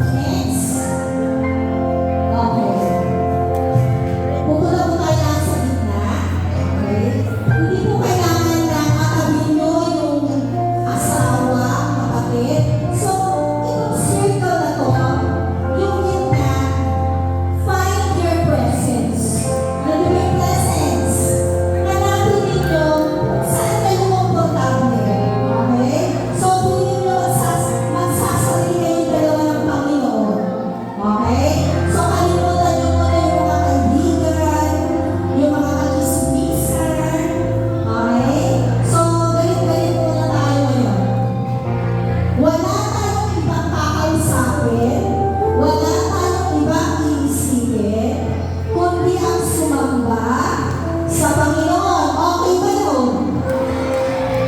Next. Okay. Pupunta po tayo lang sa gitna. Okay. Hindi po kailangan na katabi nyo yung asawa, kapatid. So, itong circle na to, yung gitna, find your presence. Ano ba yung presence? Hanapin ninyo kung saan kayo komportable. Okay? So, pwede nyo magsasali kayong dalawa ng Panginoon. Okay? So, kalimutan nyo muna yung mga kaibigan, yung mga kachismisan. Okay? So, galit-galit muna tayo ngayon. Wala tayong ibang kakausapin, wala tayong ibang iisipin, kundi ang sumamba sa Panginoon. Okay ba yun?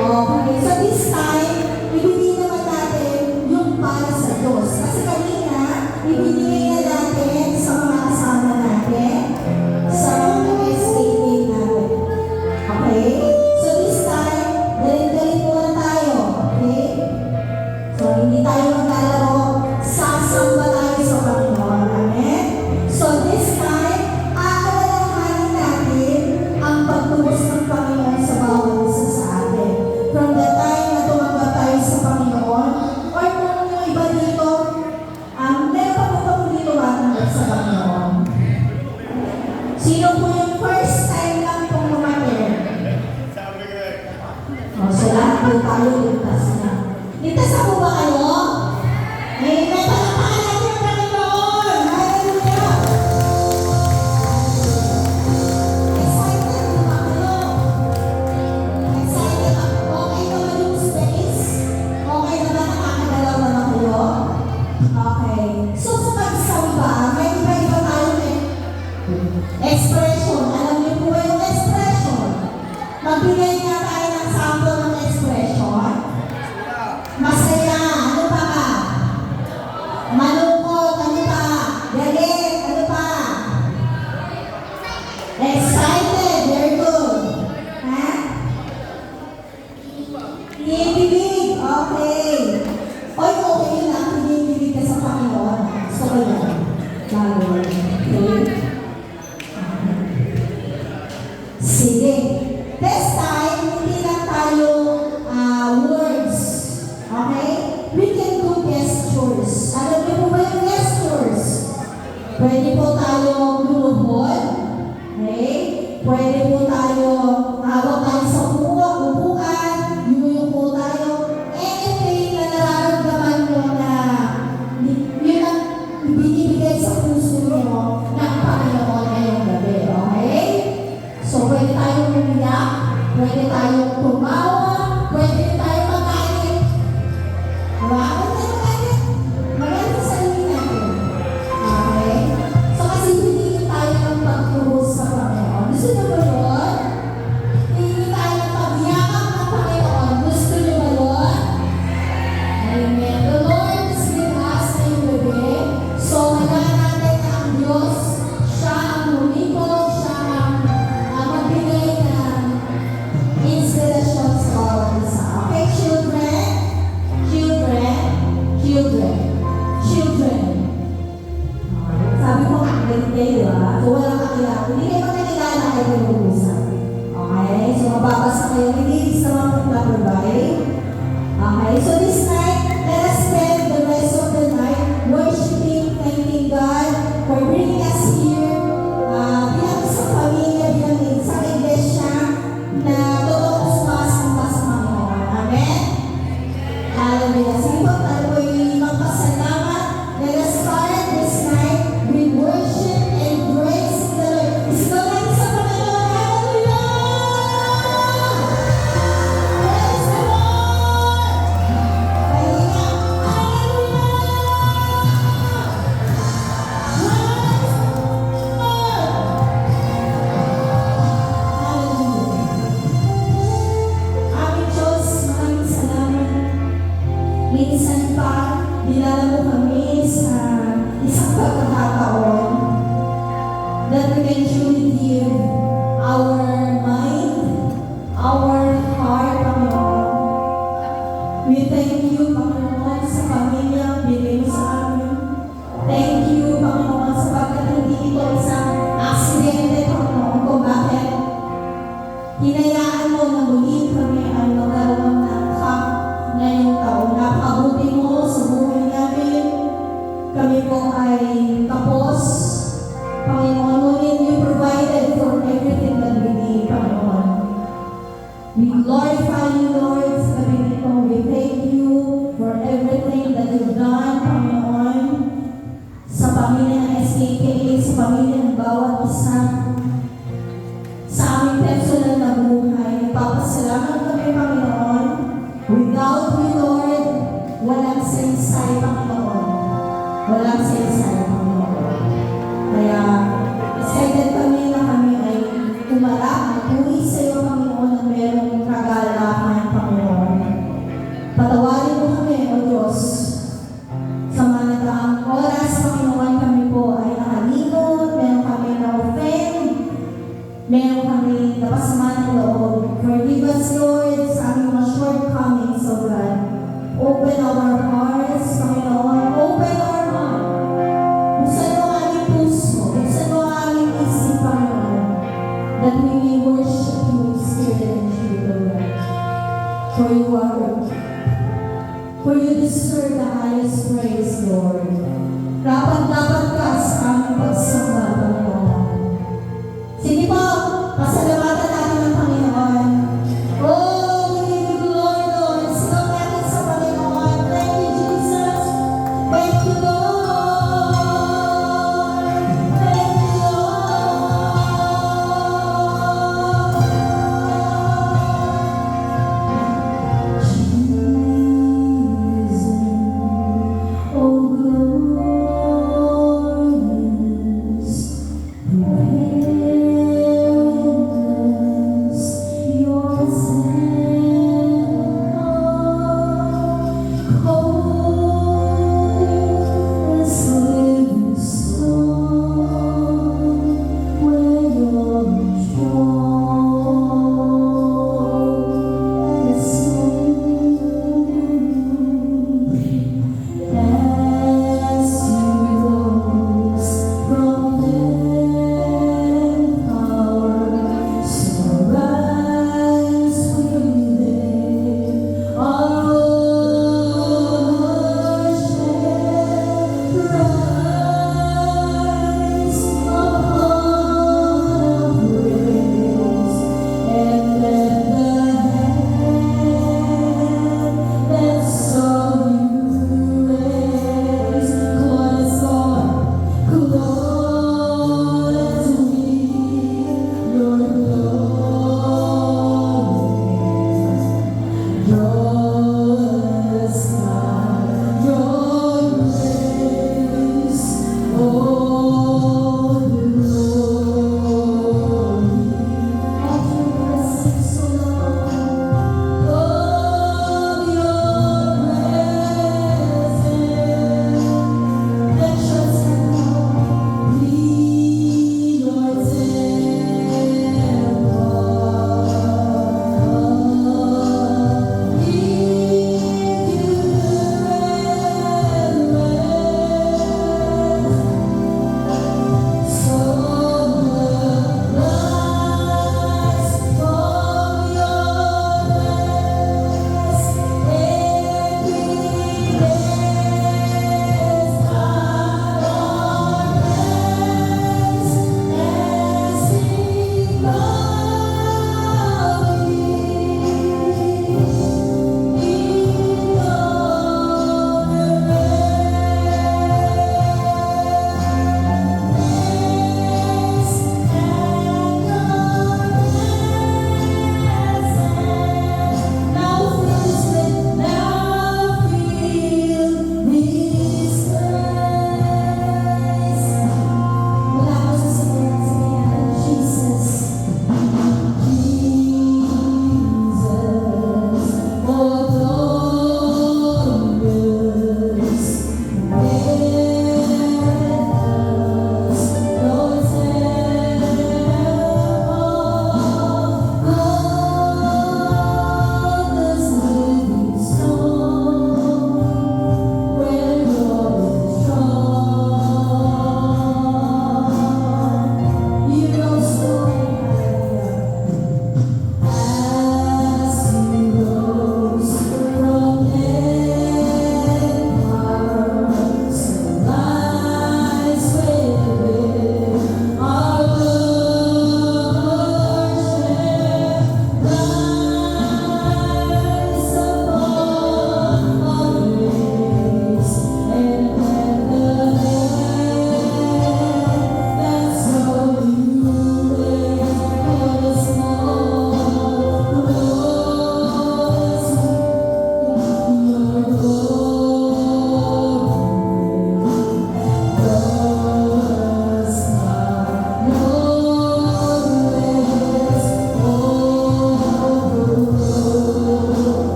Okay. So this time, ibigay naman natin yung para sa Diyos. Kasi kanina, ibigay na natin sa mga kasama natin, sa mga estate natin. Okay? So this time, galit-galit muna tayo. Okay? So, hindi tayo maglalaro, sasamba tayo sa Panginoon. Amen? So, this time, aalalahanin natin ang pagtubos ng Panginoon sa bawat isa sa atin. From the time na tumanggap tayo sa Panginoon, or kung yung iba dito, meron pa po ba po dito tumanggap sa Panginoon? Sino po yung first time lang pong lumating? So, lahat po tayo ligtas na. Ligtas na po ba kayo? Amen. Palakpakan natin ang Panginoon. Hallelujah. Excited po ba kayo? Excited ba? Okay naman yung space? Okay na ba? Nakakagalaw naman kayo? Okay. So, sa pagsamba, may iba-iba tayo expression. Alam niyo po ba yung expression? Magbigay nga tayo ng sample ng expression. Masaya, ano pa ba? Malungkot, ano pa? Galit, ano pa? Excited, very good. Ha? Kinikilig, okay. Oy, okay yun lang, kinikilig ka sa Panginoon. Gusto ko yan. Lalo, okay? Sige. This time, hindi lang tayo words. Okay? We can do gestures. Alam niyo po ba yung gestures? Pwede po tayo lumuhod. Okay? Pwede po tayo hawak tayo sa upuan. Yuyuko tayo. Anything na nararamdaman mo na yun ang binibigay sa puso mo ng Panginoon ngayong gabi. Okay? So, pwede tayong umiyak, pwede tayong tumawa, pwede tayong magalit. Diba? Pwede tayong magalit. Magalit sa sarili natin. Okay? So, kasi hindi tayo ng pagtubos sa Panginoon. Gusto niyo ba yun? Hindi tayo ng pagyakap ng Panginoon. Gusto niyo ba yun? Amen. The Lord is with us ngayong gabi. So, hayaan natin na ang Diyos, siya ang lumikot, siya ang magbigay ng inspiration sa bawat isa. Okay, children? Children? Children? Children? Okay. Sabi mo, galit kayo, diba? So, walang kakilala. Hindi kayo magkakilala kayo mag-uusap. Okay? So, mababasa kayo. Hindi naman po na-provide. Okay? So, this night, let us spend the rest of the night worshiping, thanking God for bringing us here. Bilang isang pamilya, bilang isang iglesia na totoong sumasamba sa Panginoon. Amen? Hallelujah. Sige po, tayo po yung magpasalamat. Let us start this night with worship and praise the Lord. Isigaw natin sa Panginoon. Hallelujah! Praise the Lord! Hallelujah! Aming Diyos, maraming salamat. Minsan pa, dinala mo kami sa isang pagkakataon that we can truly give our mind, our heart, Panginoon. We thank you, Panginoon, sa pamilya binigay mo sa amin. kami po ay tapos. Panginoon, ngunit you provided for everything that we need, Panginoon. We glorify you, Lord, sa gabi nito. We thank you for everything that you've done, Panginoon, sa pamilya ng SKK, sa pamilya ng bawat isa, sa aming personal na buhay. Nagpapasalamat kami, Panginoon. Without you, Lord, walang saysay, Panginoon. Walang saysay, Panginoon. Kaya, excited kami na kami ay umarap at uwi sa iyo, Panginoon, na merong kagalakan, Panginoon. Patawarin mo kami, O Diyos. Sa mga nagdaang oras, Panginoon, kami po ay nakalimot, meron kami na-offend, meron kami napasama ng loob. Forgive us, Lord, sa aming mga shortcomings, O God. Open our hearts, Panginoon. Open our heart.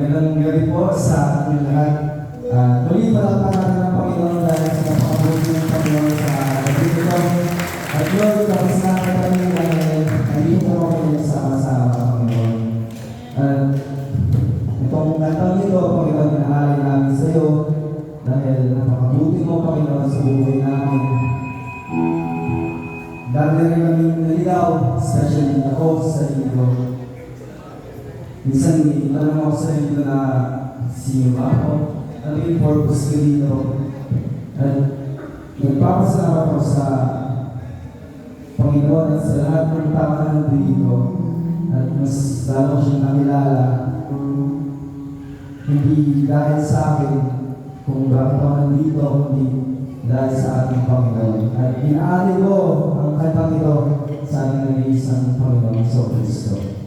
Magandang gabi po sa ating lahat. Muli palakpakan natin ang Panginoon dahil sa napakabuti ng Panginoon sa gabi ito. At Lord, tapos na kami dahil nandito po kami sama-sama, Panginoon. At itong kantang ito, Panginoon, inaalay namin sa iyo dahil napakabuti mo, Panginoon, sa buhay namin. Dami rin kami naligaw, especially ako sa iyo. Minsan, itanong ako sa inyo na sino ba ako? Ano yung purpose ko dito? At nagpapasalamat ako sa Panginoon at sa lahat ng tao na nandito. At mas lalo ko siyang nakilala. Hindi dahil sa akin kung bakit ako nandito, kundi dahil sa ating Panginoon. At inaali ko ang kantang ito sa ating nag-iisang Panginoon sa Kristo.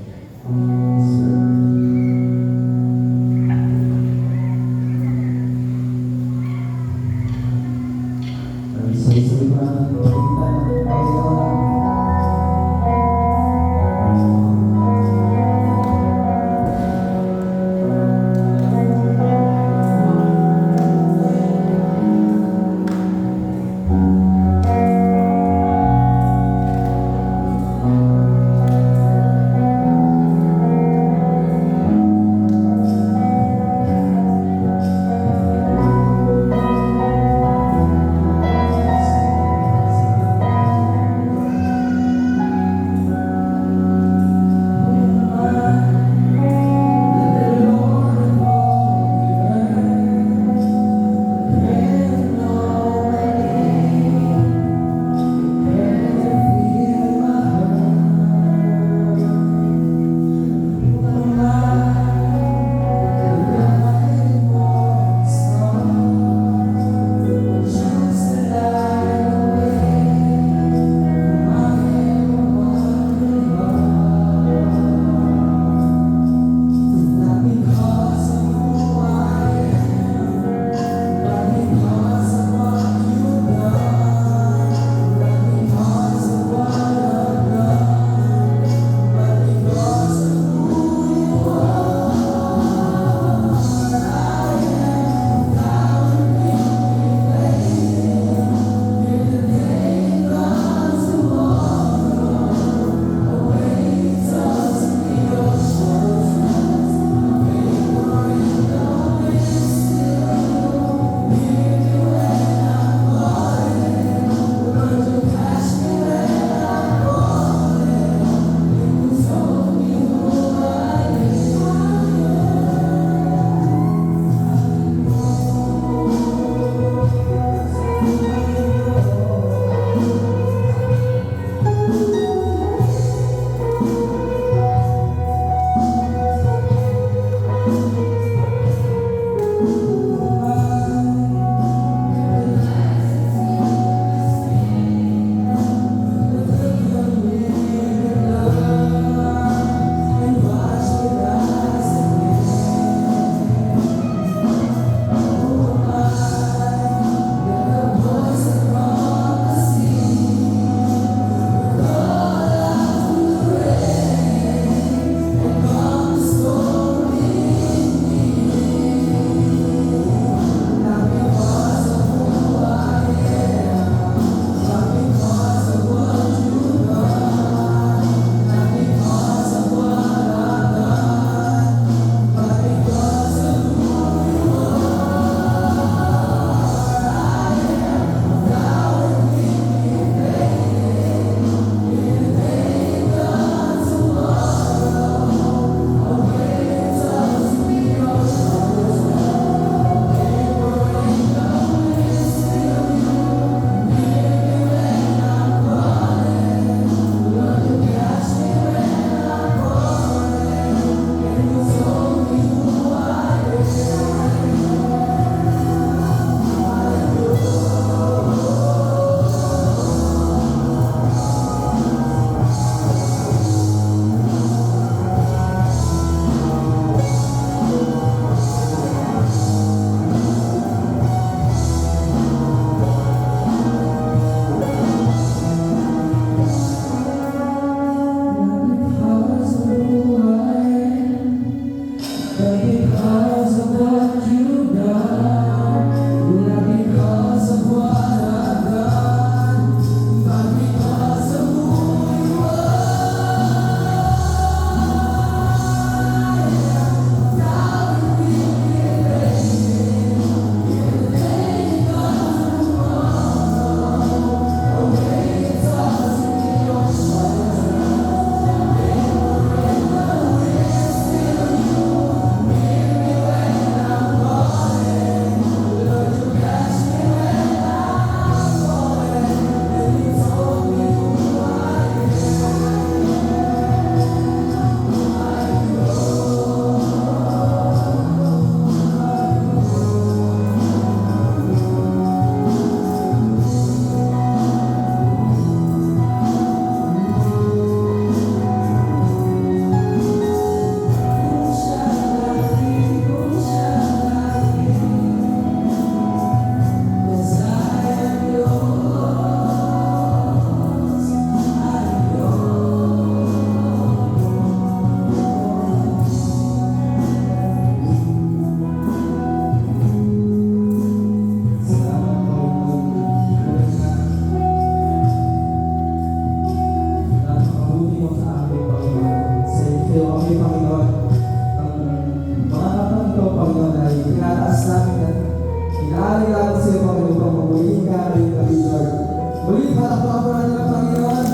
Palakpakan po natin ang Panginoon.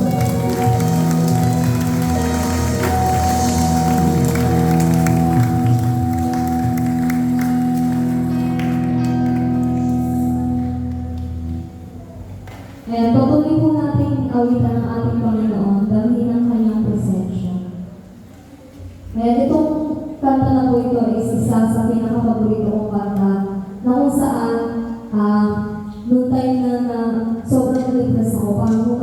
Ayan, patuloy po natin awitan ng ating Panginoon, dalhin ang kanyang presensya. Ayan, itong kanta na po ito is isa sa pinakapaborito kong kanta na kung saan noong time na sobrang na-depress ako, parang nung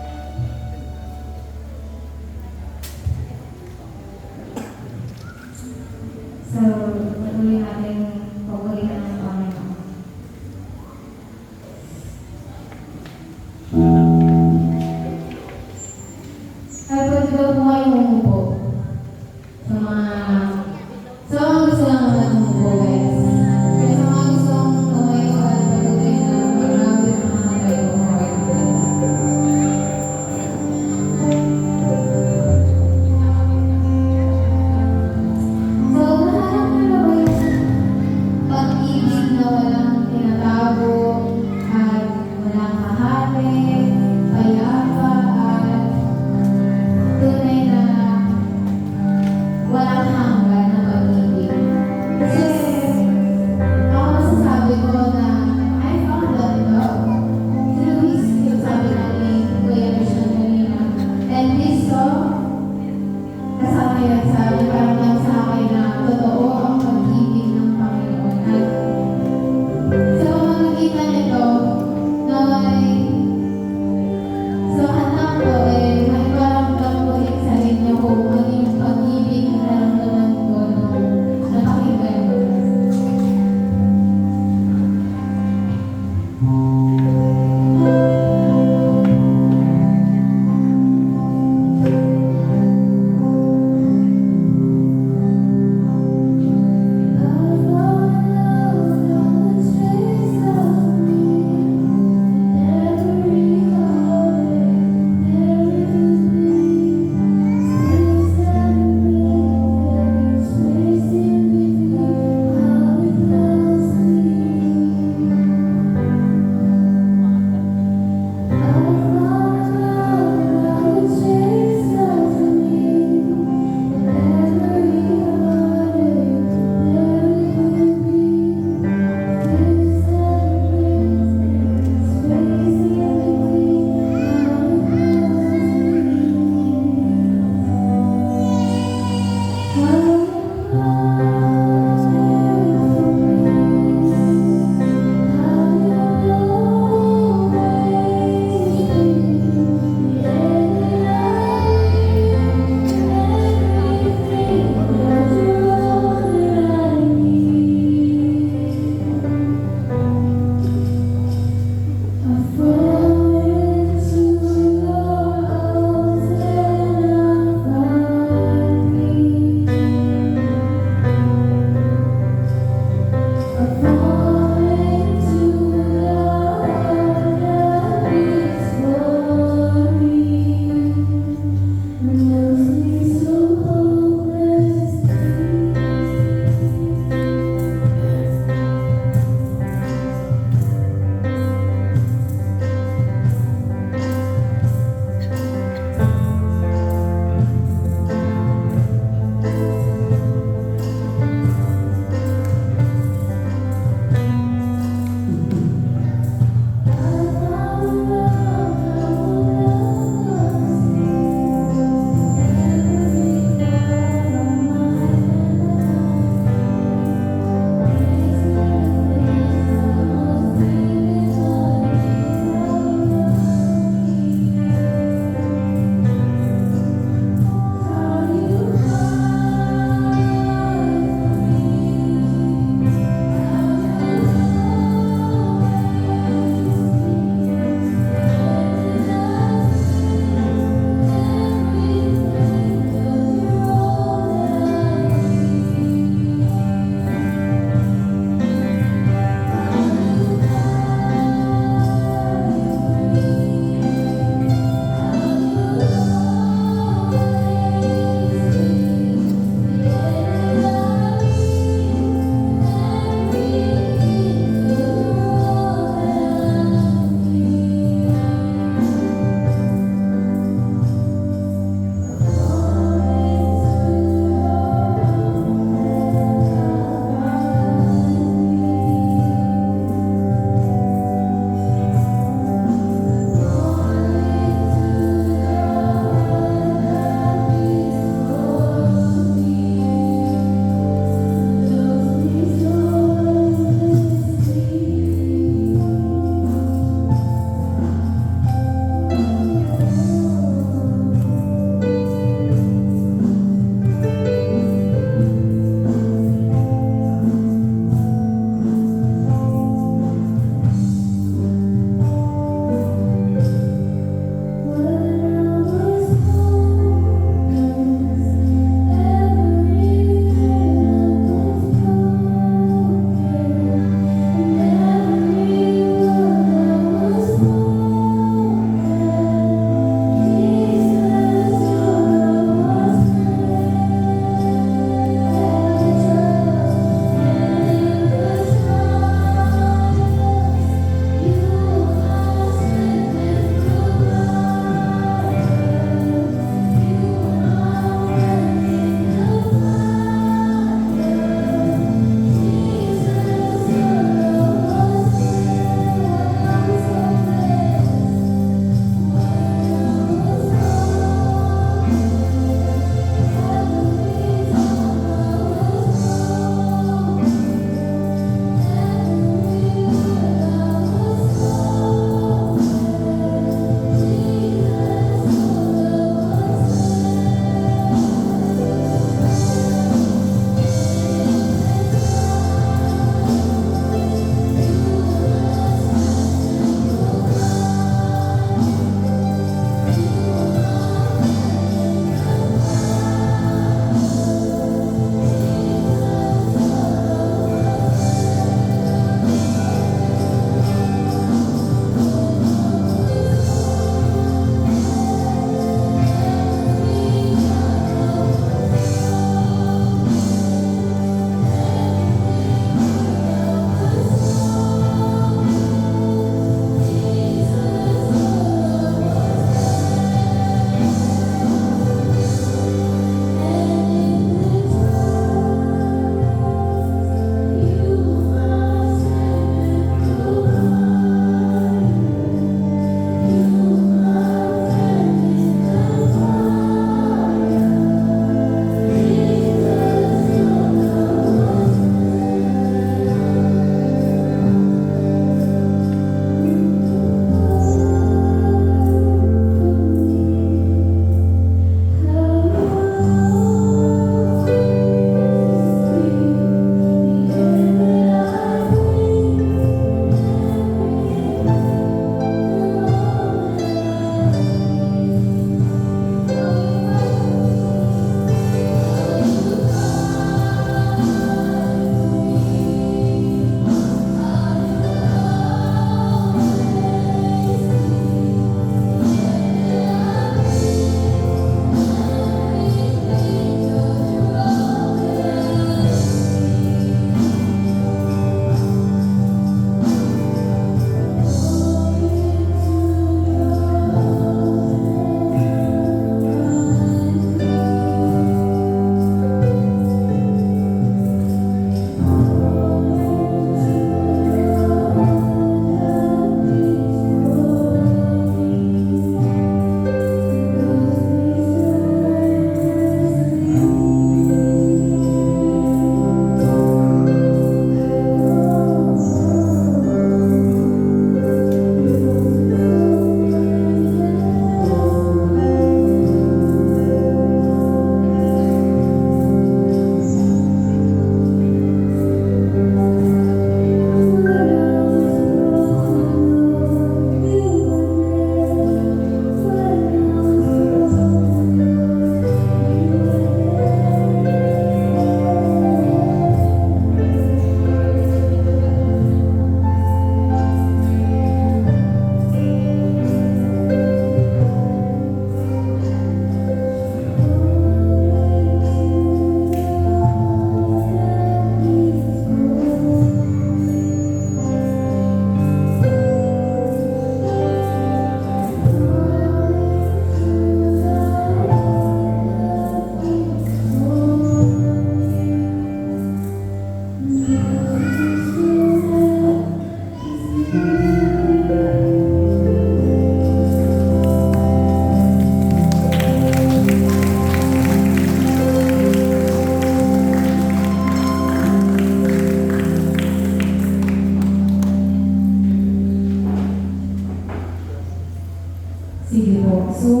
So,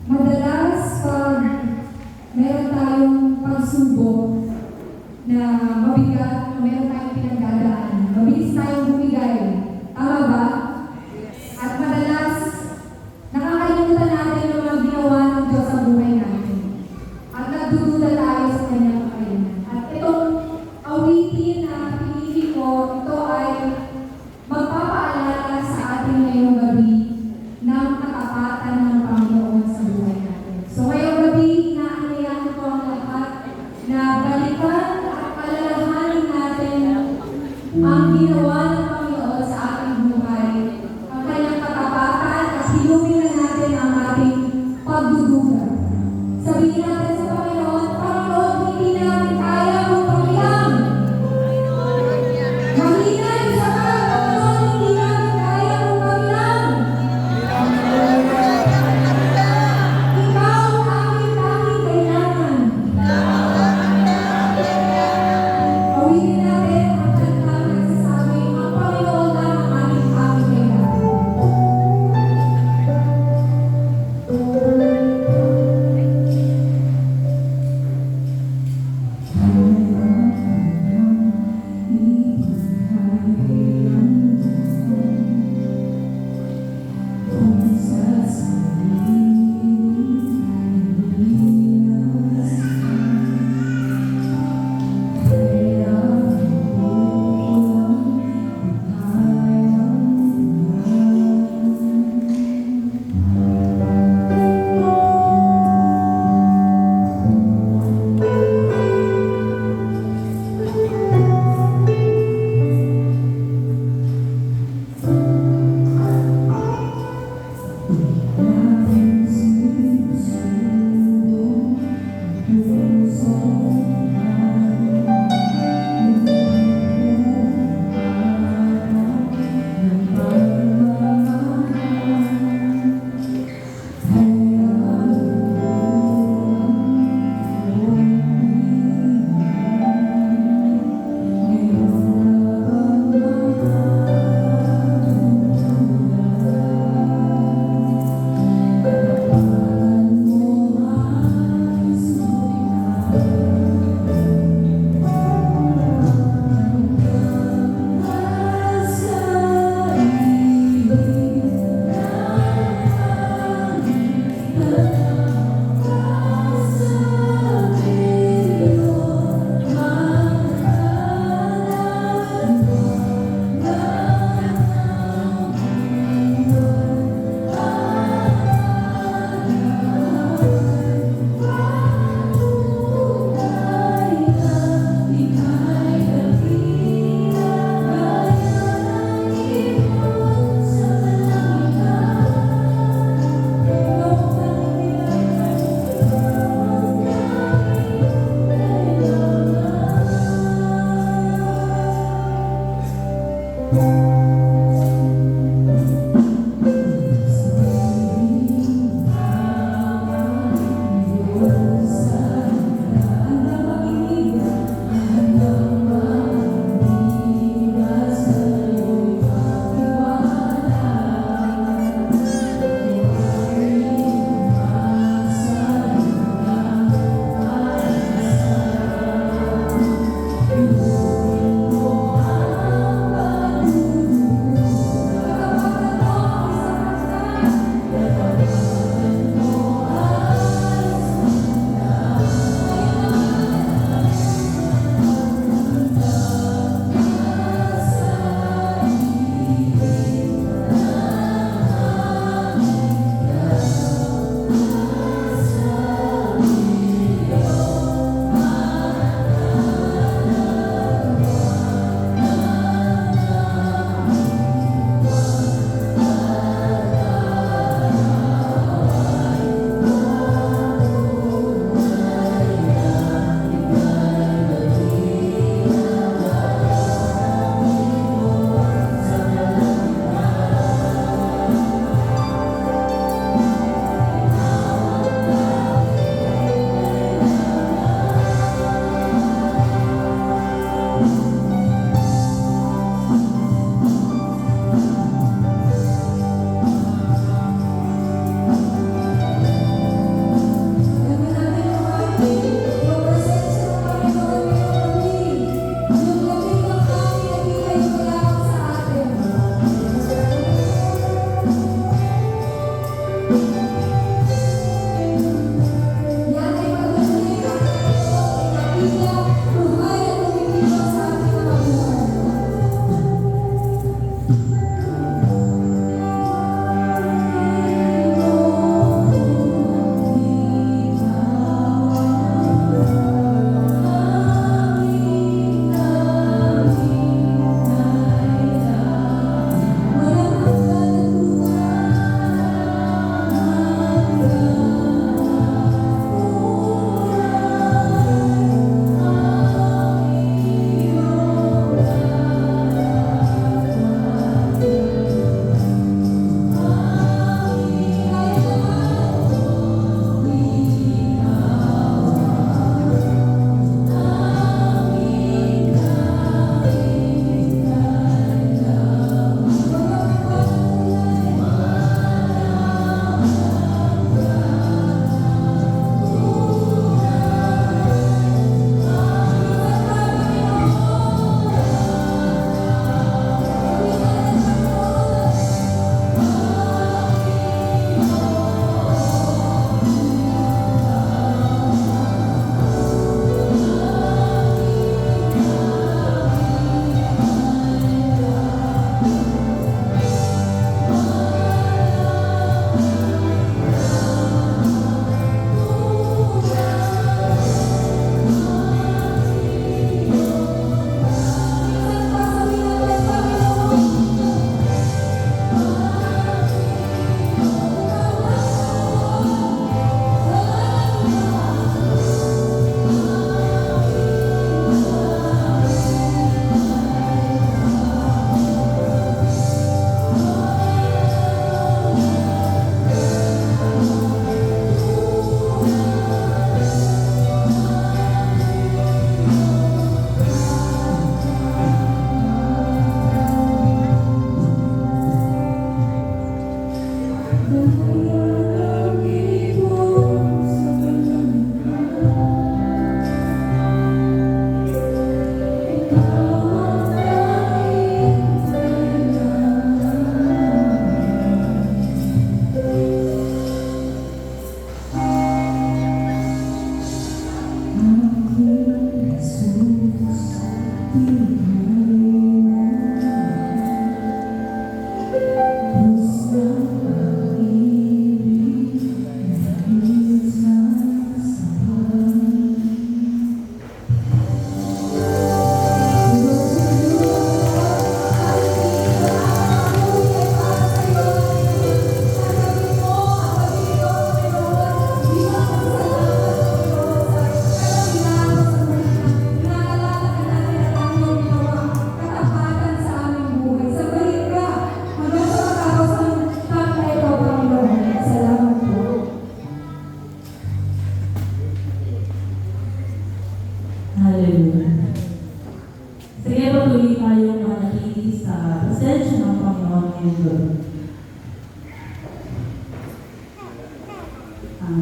madalas pag meron tayong pagsubok na mabigat, o meron tayong pinagdadaan, mabilis tayong bumigay. Tama ba? At madalas, nakakalimutan natin yung mga ginawa ng Diyos sa buhay natin. At nagdududa tayo sa kanyang kakayanan. At itong awitin na pinili ko, ito ay magpapaalala sa ating ngayong gabi ng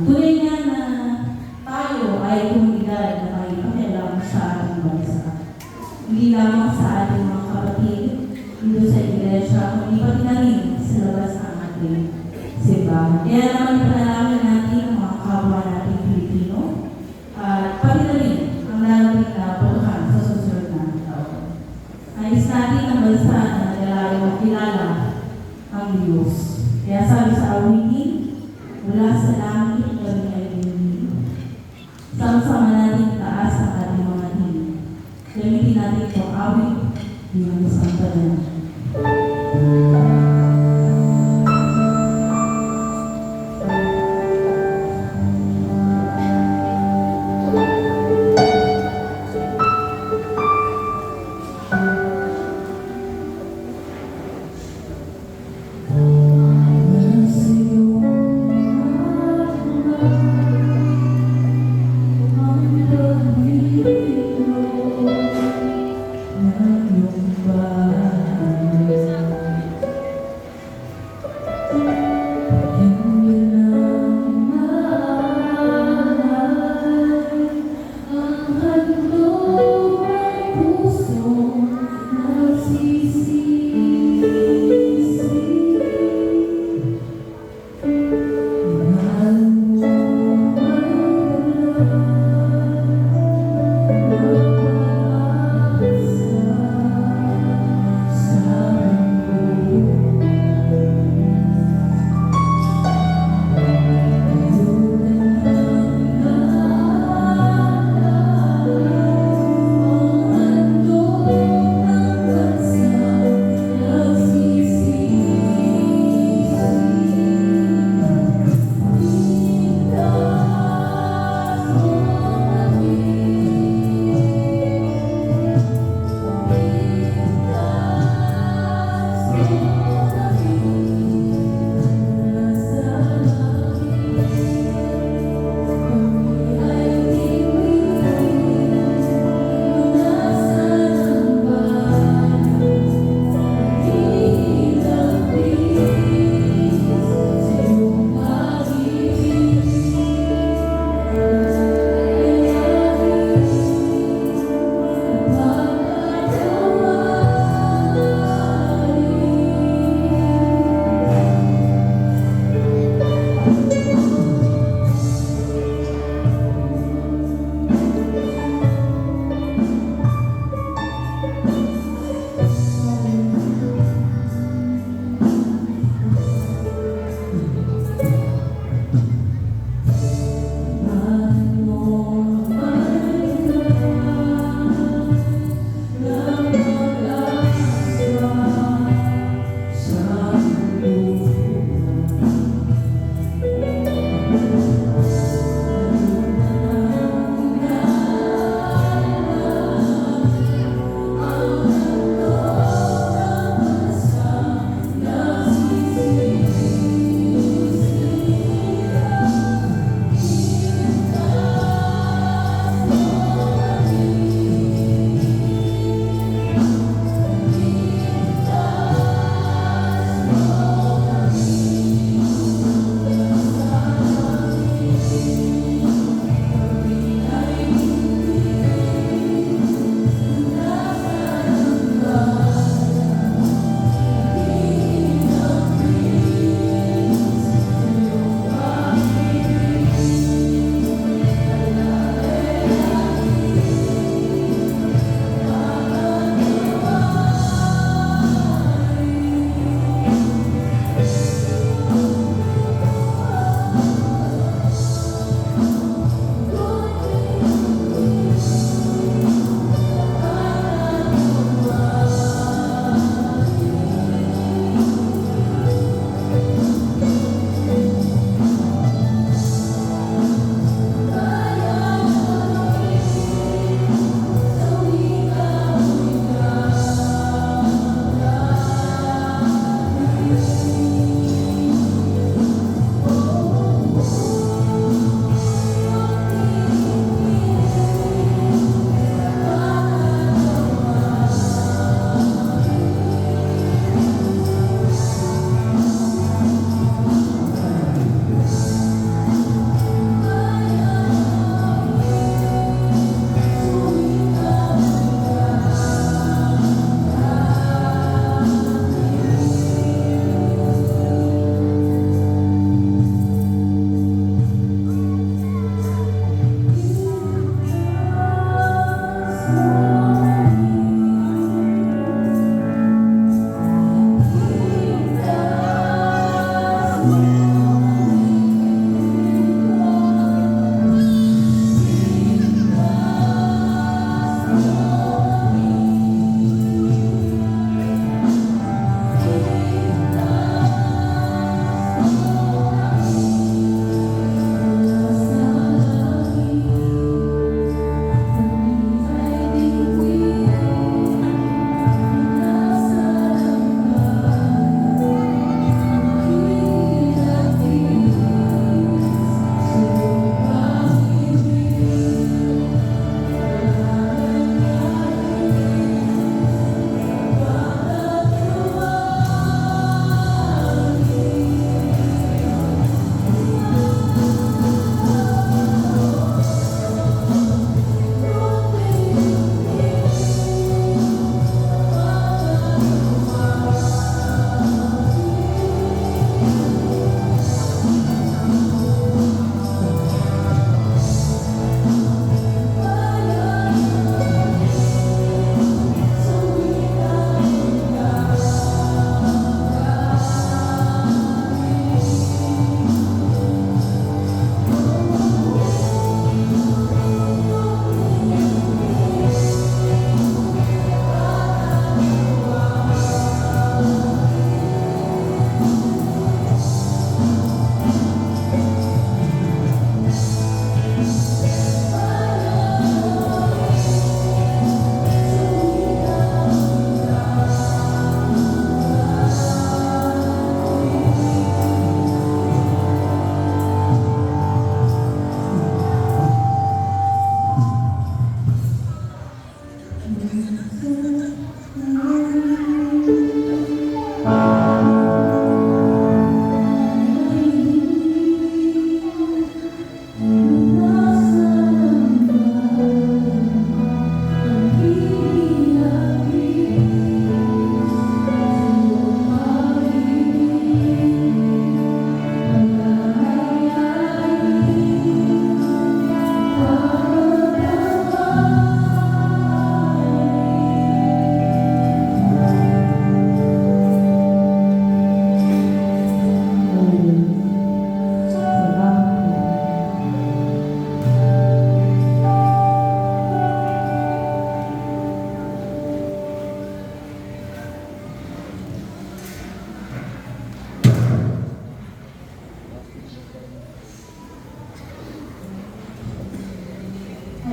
Tunay nga na tayo ay komunidad na may pakialam sa ating bansa. Hindi lamang sa ating mga kapatid dito sa iglesia, kundi pati na rin sa labas ng ating simbahan. Kaya naman ipanalangin natin ang mga kapwa nating Pilipino at pati na rin ang lalating na pagkakan sa susunod na taon. Nais natin ang bansa na nagalayo kilala ang Diyos. Kaya sabi sa awitin, mula sa langit kami ay bumili. Sama-sama natin taas ang ating mga hini. Gamitin natin ito awit bilang isang panahon. Ang iyong bahay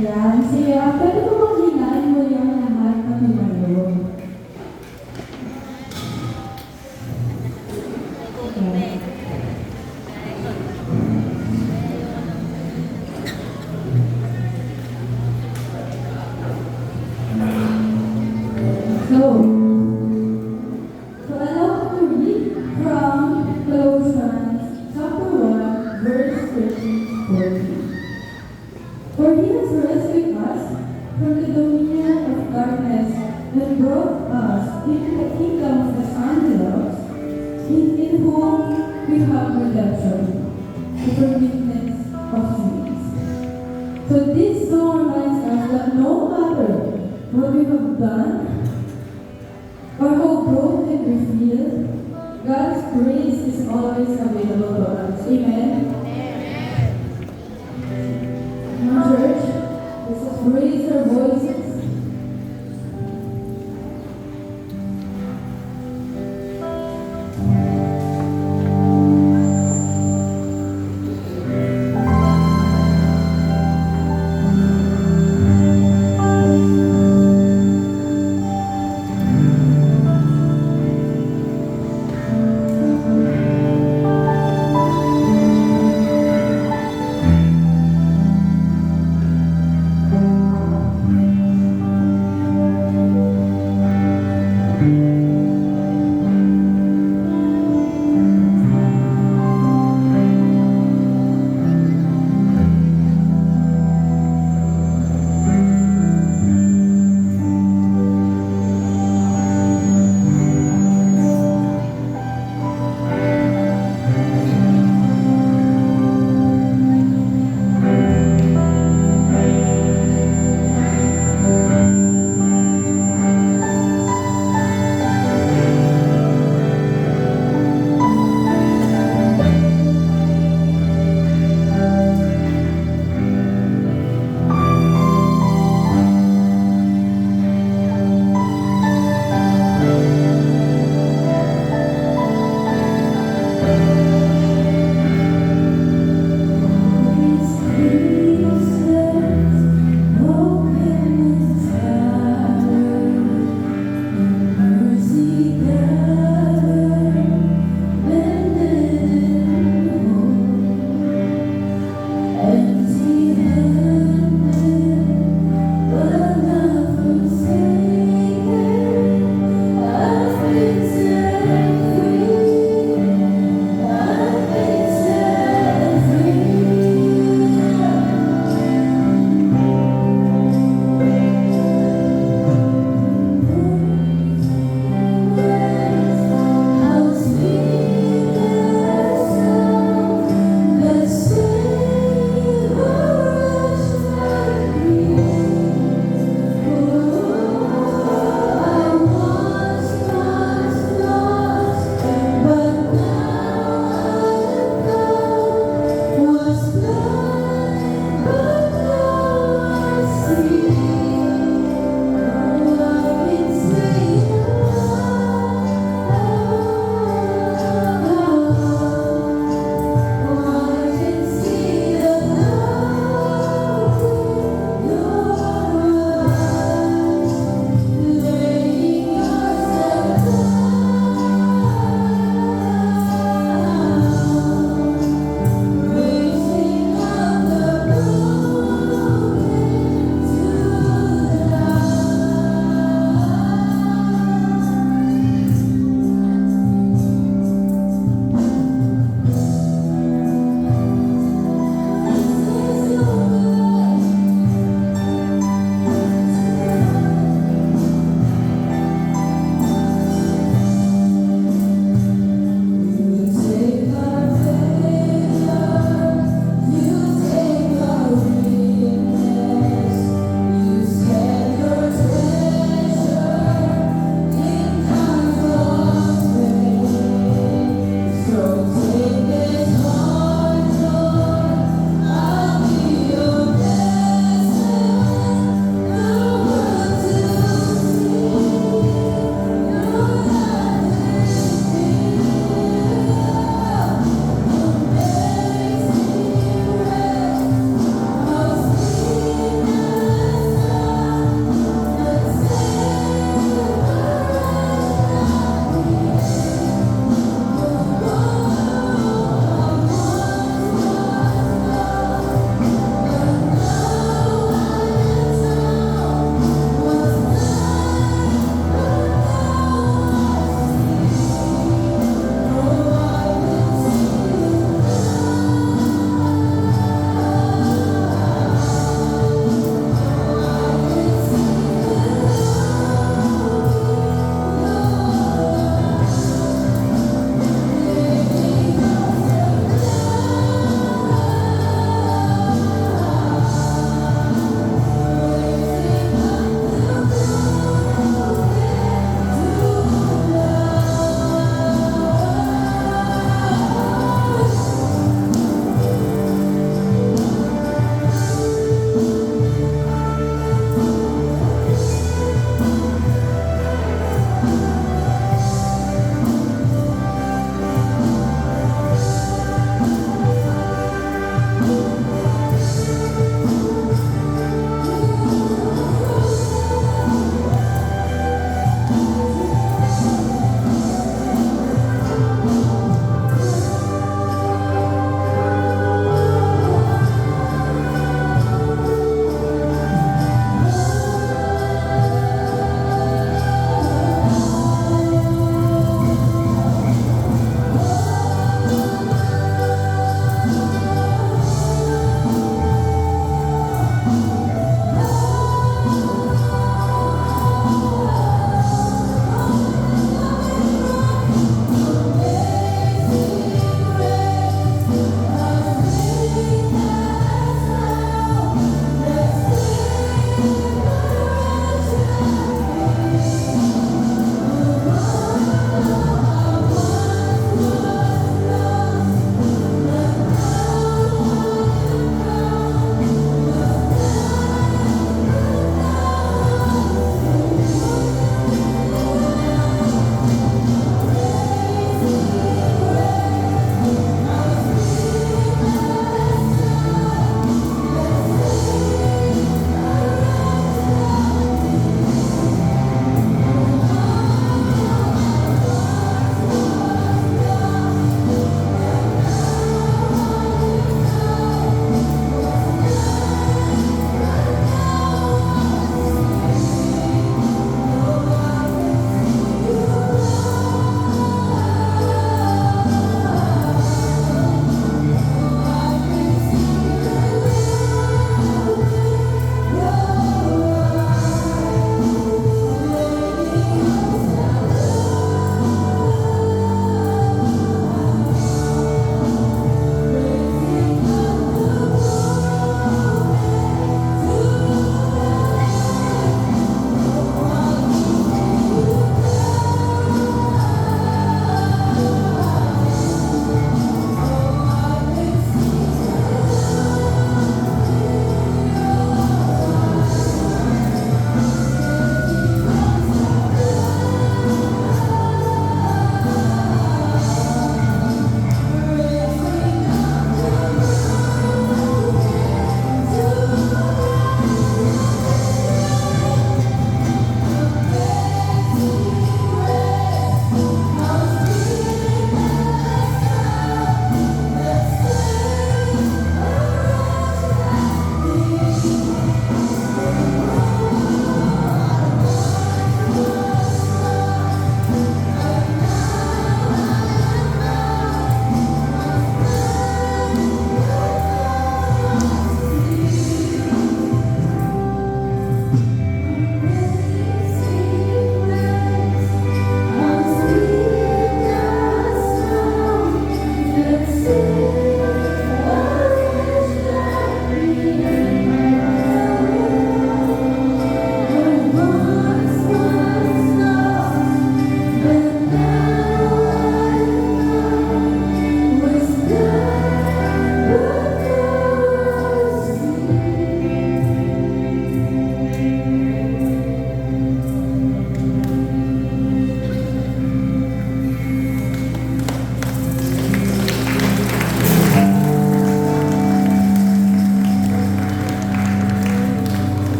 Ayan, sige. Pwede ko bang hinain mo yung lahat na tumayo? Okay. So allow me to read from Colossians chapter 1, verse 13-14. For he has rescued us from the dominion of darkness and brought us into the kingdom of the Son he loves, in whom we have redemption, the forgiveness of sins. So this song reminds us that no matter what we have done or how broken we feel, God's grace is always available to us. Amen? Now, church, let's just raise our voices.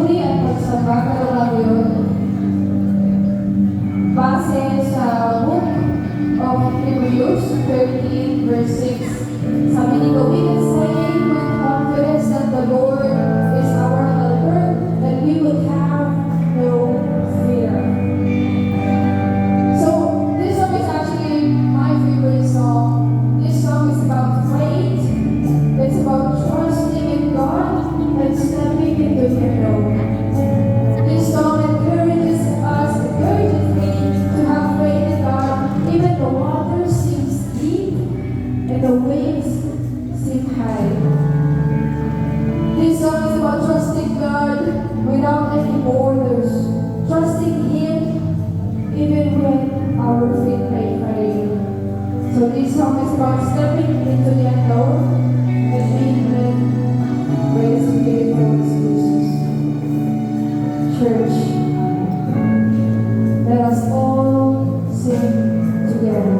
papuri at pagsamba kalawang yun. Base sa book of Hebrews 13 verse 6. Sabi nito, we can say with confidence that the Lord is our helper and we will have no fear. So, this song is actually my favorite song. This song is about faith. It's about trusting in God and stepping into the unknown. This song encourages me to have faith in God, even the water seems deep and the waves seem high. This song is about trusting God without any borders, trusting Him even when our feet may fail. So this song is about stepping into the unknown and being led by the Spirit of Jesus. Church, let us all sing together.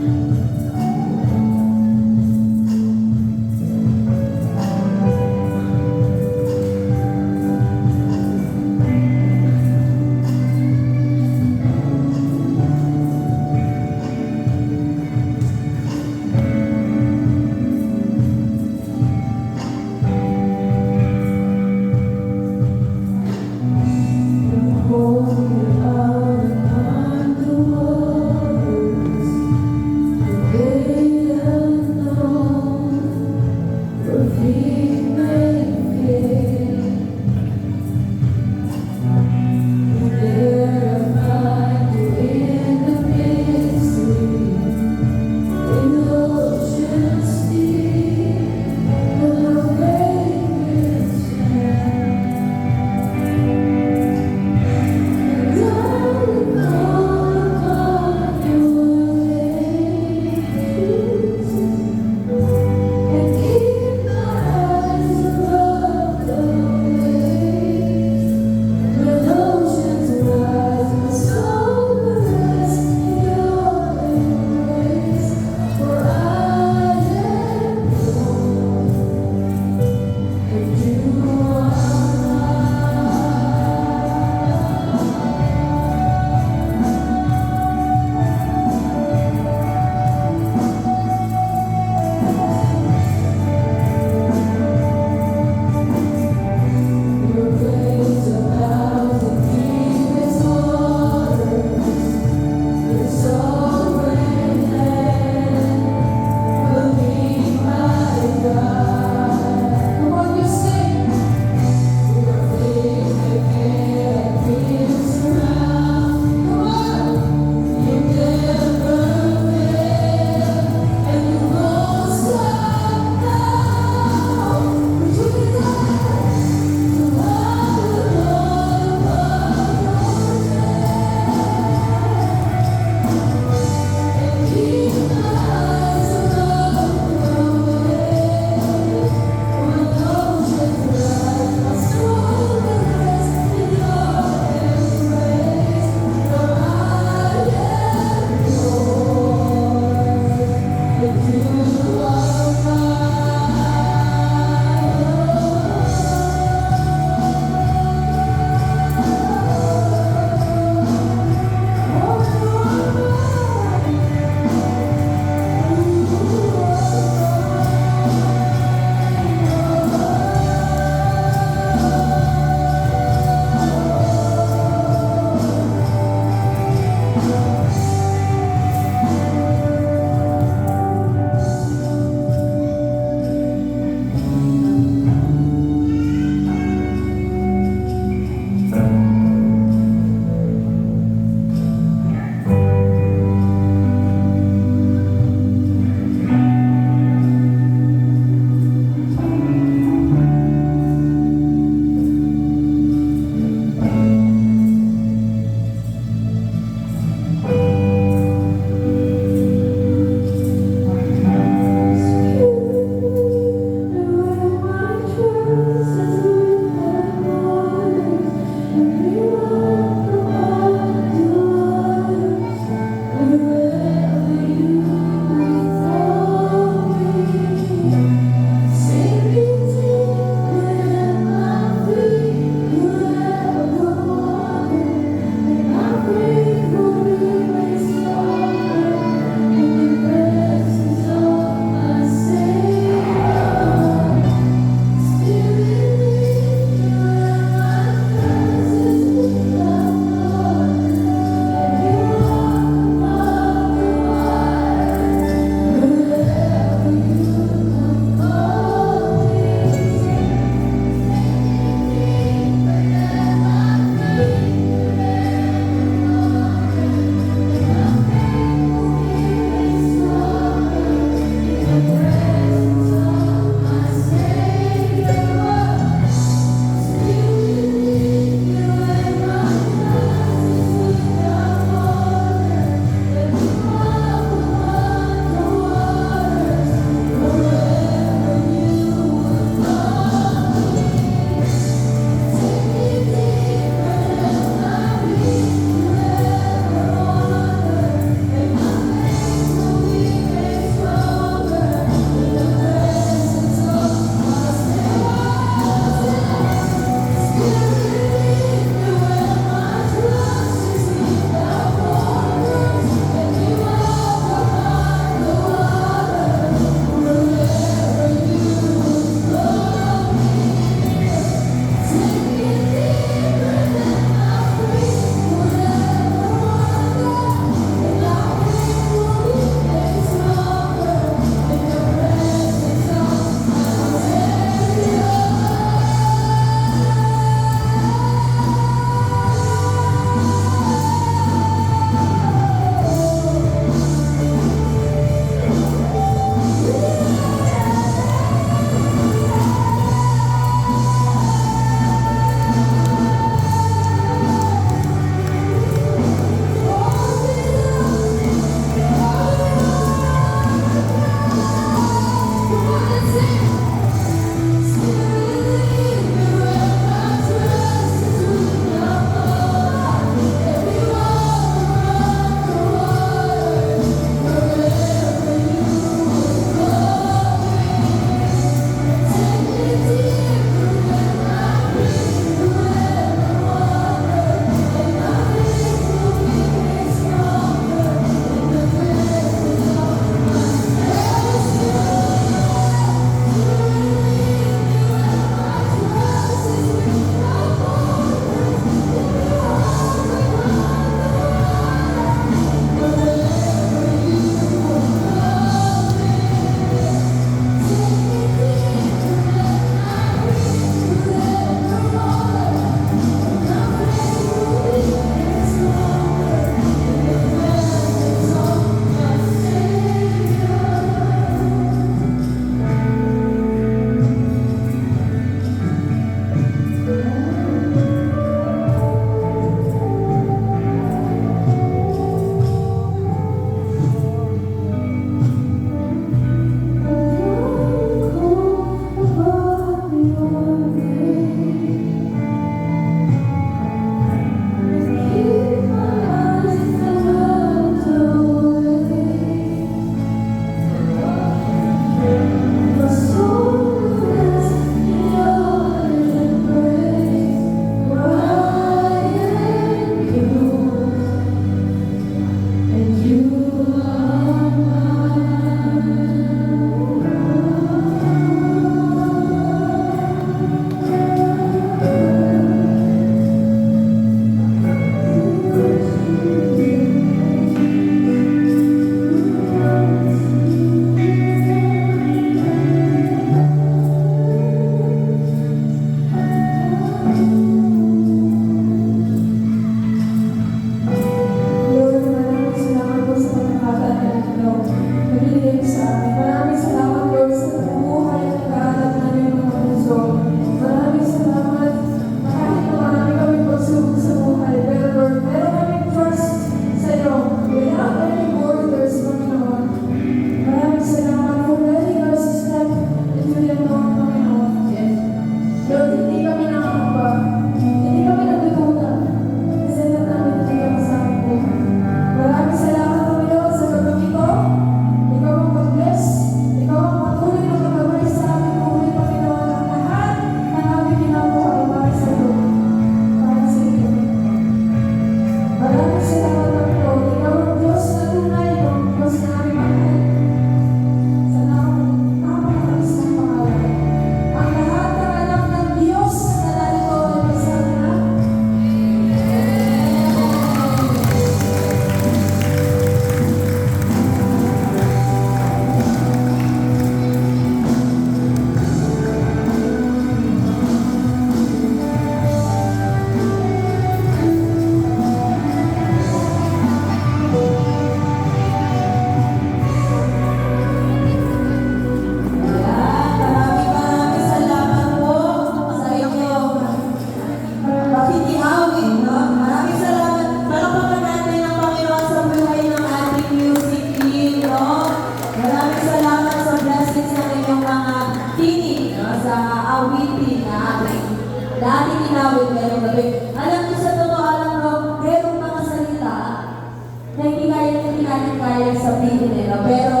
sarili nila. Pero